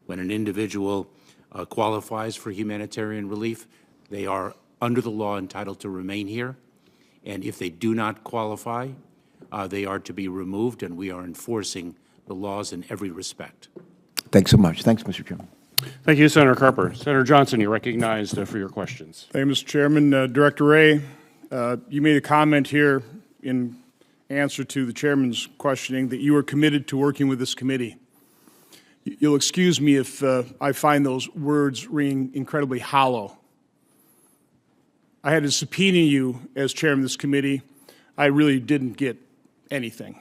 When an individual qualifies for humanitarian relief, they are, under the law, entitled to remain here. And if they do not qualify, they are to be removed, and we are enforcing the laws in every respect. Thanks so much. Thanks, Mr. Chairman. Thank you, Senator Carper. Senator Johnson, you're recognized for your questions. Thank you, Mr. Chairman. Director Wray, you made a comment here in answer to the chairman's questioning that you are committed to working with this committee. You'll excuse me if I find those words ring incredibly hollow. I had to subpoena you as chairman of this committee. I really didn't get anything.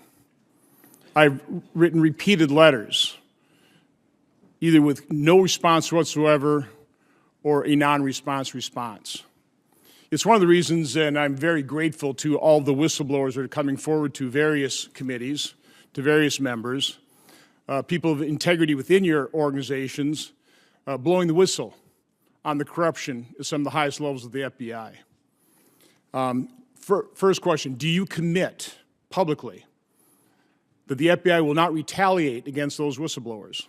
I've written repeated letters, either with no response whatsoever or a non-response response. It's one of the reasons, and I'm very grateful to all the whistleblowers that are coming forward to various committees, to various members, people of integrity within your organizations, blowing the whistle on the corruption at some of the highest levels of the FBI. First question, do you commit publicly that the FBI will not retaliate against those whistleblowers?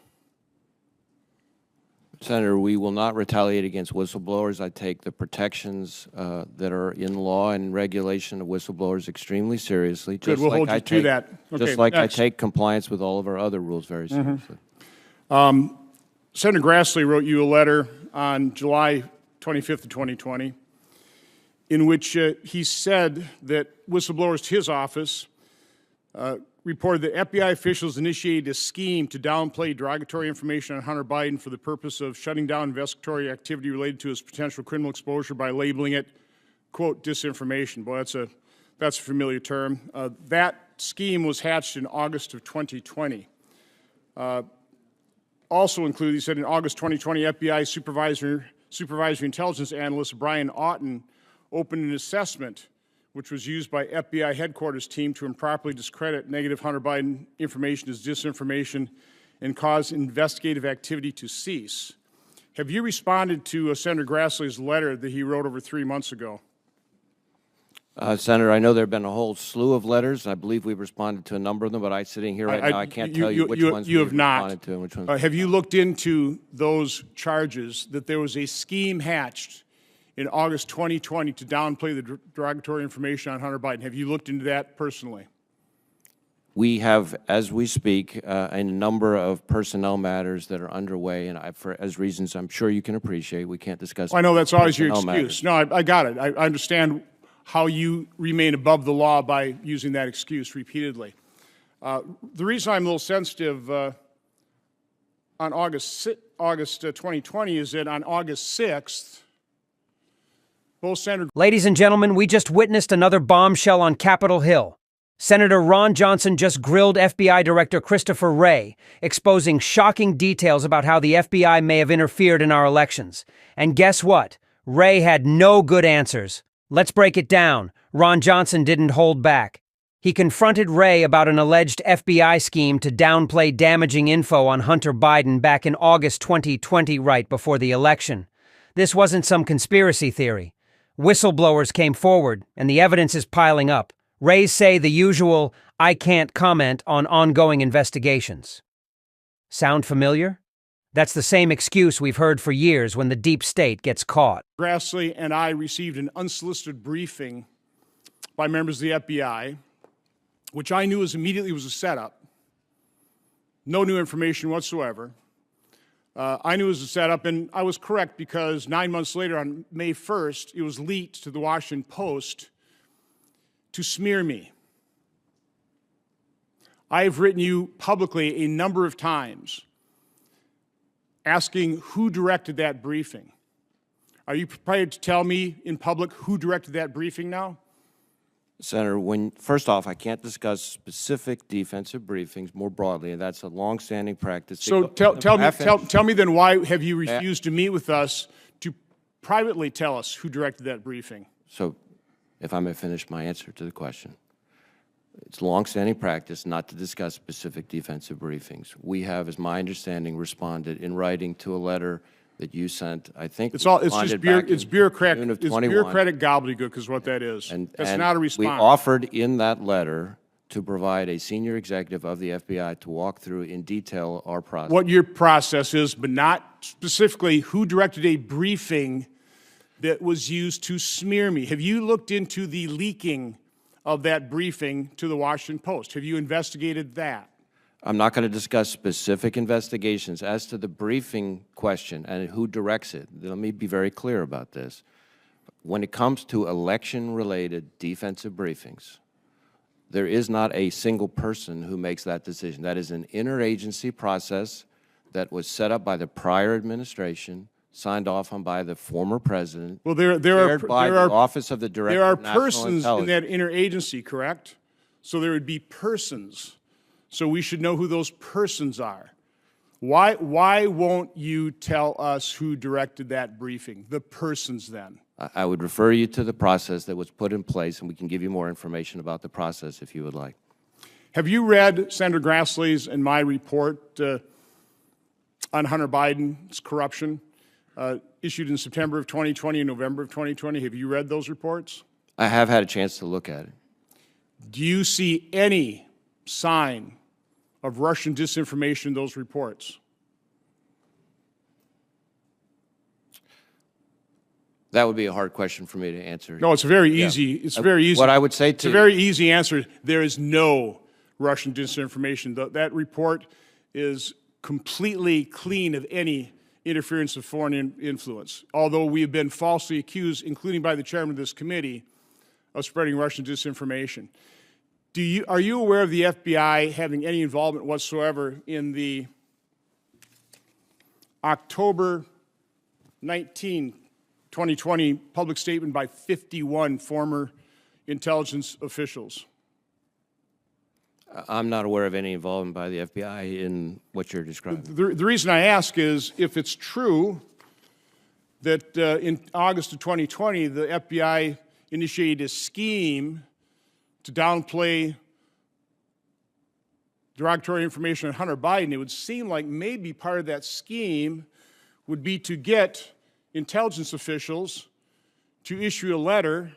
Senator, we will not retaliate against whistleblowers. I take the protections that are in law and regulation of whistleblowers extremely seriously. Good, we'll hold you to that. Okay, just like next. I take compliance with all of our other rules very seriously. Senator Grassley wrote you a letter on July 25th of 2020 in which he said that whistleblowers to his office reported that FBI officials initiated a scheme to downplay derogatory information on Hunter Biden for the purpose of shutting down investigatory activity related to his potential criminal exposure by labeling it, quote, disinformation. Boy, that's a familiar term. That scheme was hatched in August of 2020. Also included, he said, in August 2020, FBI supervisory intelligence analyst Brian Auten opened an assessment which was used by FBI headquarters team to improperly discredit negative Hunter Biden information as disinformation and cause investigative activity to cease. Have you responded to Senator Grassley's letter that he wrote over 3 months ago? Senator, I know there have been a whole slew of letters. I believe we've responded to a number of them, but sitting here right now, I can't tell you which ones we've responded to and which ones. Have you looked into those charges that there was a scheme hatched in August 2020 to downplay the derogatory information on Hunter Biden? Have you looked into that personally? We have, as we speak, a number of personnel matters that are underway, and for as reasons I'm sure you can appreciate, we can't discuss. Well, I know that's always your excuse. Matters. No, I got it. I understand how you remain above the law by using that excuse repeatedly. The reason I'm a little sensitive on August 2020 is that on August 6th, both Senator... Ladies and gentlemen, we just witnessed another bombshell on Capitol Hill. Senator Ron Johnson just grilled FBI Director Christopher Wray, exposing shocking details about how the FBI may have interfered in our elections. And guess what? Wray had no good answers. Let's break it down. Ron Johnson didn't hold back. He confronted Wray about an alleged FBI scheme to downplay damaging info on Hunter Biden back in August 2020, right before the election. This wasn't some conspiracy theory. Whistleblowers came forward, and the evidence is piling up. Wray say the usual, "I can't comment on ongoing investigations." Sound familiar? That's the same excuse we've heard for years when the deep state gets caught. Grassley and I received an unsolicited briefing by members of the FBI, which I knew immediately was a setup. No new information whatsoever. I knew it was a setup, and I was correct because 9 months later, on May 1st, it was leaked to the Washington Post to smear me. I have written you publicly a number of times asking who directed that briefing. Are you prepared to tell me in public who directed that briefing now? Senator, first off, I can't discuss specific defensive briefings more broadly, and that's a long-standing practice. So tell me then, why have you refused to meet with us to privately tell us who directed that briefing? So, if I may finish my answer to the question. It's long-standing practice not to discuss specific defensive briefings. We have, as my understanding, responded in writing to a letter that you sent. I think it's just bureaucratic gobbledygook is what that is. And that's not a response. We offered in that letter to provide a senior executive of the FBI to walk through in detail our process. What your process is, but not specifically who directed a briefing that was used to smear me. Have you looked into the leaking of that briefing to the Washington Post? Have you investigated that? I'm not going to discuss specific investigations. As to the briefing question and who directs it, let me be very clear about this. When it comes to election-related defensive briefings, there is not a single person who makes that decision. That is an interagency process that was set up by the prior administration, signed off on by the former president, Well, there chaired by the are Office of the Director there are of National persons in Intelligence. that interagency, correct? So there would be persons. So we should know who those persons are. Why won't you tell us who directed that briefing? The persons then. I would refer you to the process that was put in place, and we can give you more information about the process if you would like. Have you read Senator Grassley's and my report on Hunter Biden's corruption issued in September of 2020 and November of 2020? Have you read those reports? I have had a chance to look at it. Do you see any sign of Russian disinformation in those reports? That would be a hard question for me to answer. No, it's very easy. It's very easy. What I would say It's to a very easy answer. There is no Russian disinformation. That report is completely clean of any interference of foreign influence, although we have been falsely accused, including by the chairman of this committee, of spreading Russian disinformation. Are you aware of the FBI having any involvement whatsoever in the October 19, 2020 public statement by 51 former intelligence officials? I'm not aware of any involvement by the FBI in what you're describing. The reason I ask is if it's true that in August of 2020, the FBI initiated a scheme to downplay derogatory information on Hunter Biden, it would seem like maybe part of that scheme would be to get intelligence officials to issue a letter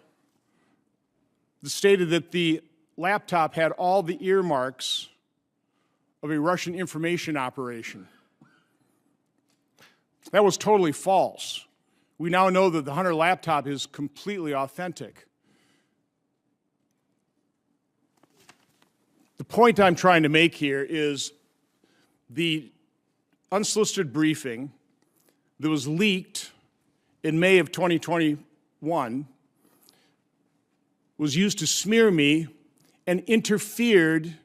that stated that the laptop had all the earmarks of a Russian information operation. That was totally false. We now know that the Hunter laptop is completely authentic. The point I'm trying to make here is the unsolicited briefing that was leaked in May of 2021 was used to smear me and interfered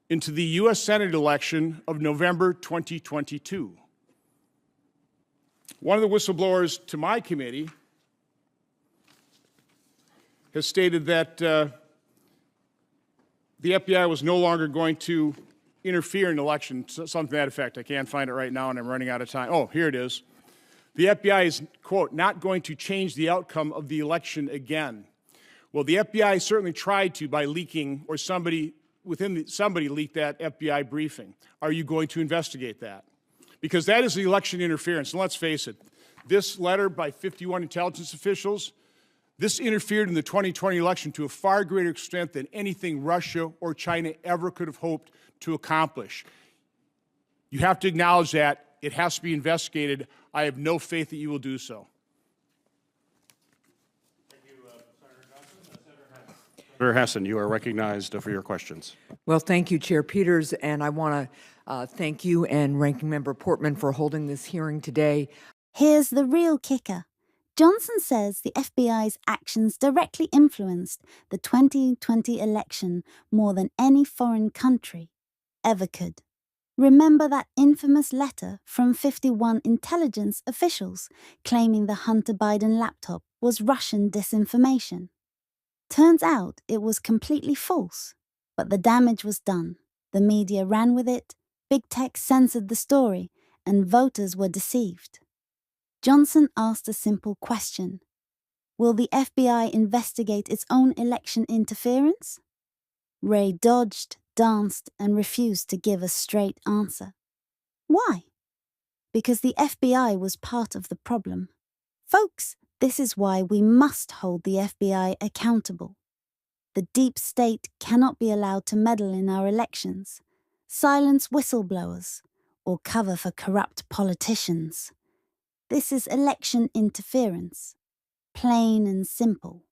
into the U.S. Senate election of November 2022. One of the whistleblowers to my committee has stated that the FBI was no longer going to interfere in the election, something to that effect. I can't find it right now, and I'm running out of time. Oh, here it is. The FBI is, quote, not going to change the outcome of the election again. Well, the FBI certainly tried to by leaking, or somebody leaked that FBI briefing. Are you going to investigate that? Because that is the election interference. And let's face it, this letter by 51 intelligence officials, this interfered in the 2020 election to a far greater extent than anything Russia or China ever could have hoped to accomplish. You have to acknowledge that. It has to be investigated. I have no faith that you will do so. Senator Hassan, you are recognized for your questions. Well, thank you, Chair Peters, and I want to thank you and Ranking Member Portman for holding this hearing today. Here's the real kicker. Johnson says the FBI's actions directly influenced the 2020 election more than any foreign country ever could. Remember that infamous letter from 51 intelligence officials claiming the Hunter Biden laptop was Russian disinformation? Turns out it was completely false, but the damage was done. The media ran with it, big tech censored the story, and voters were deceived. Johnson asked a simple question. Will the FBI investigate its own election interference? Wray dodged, danced, and refused to give a straight answer. Why? Because the FBI was part of the problem. Folks, this is why we must hold the FBI accountable. The deep state cannot be allowed to meddle in our elections, silence whistleblowers, or cover for corrupt politicians. This is election interference, plain and simple.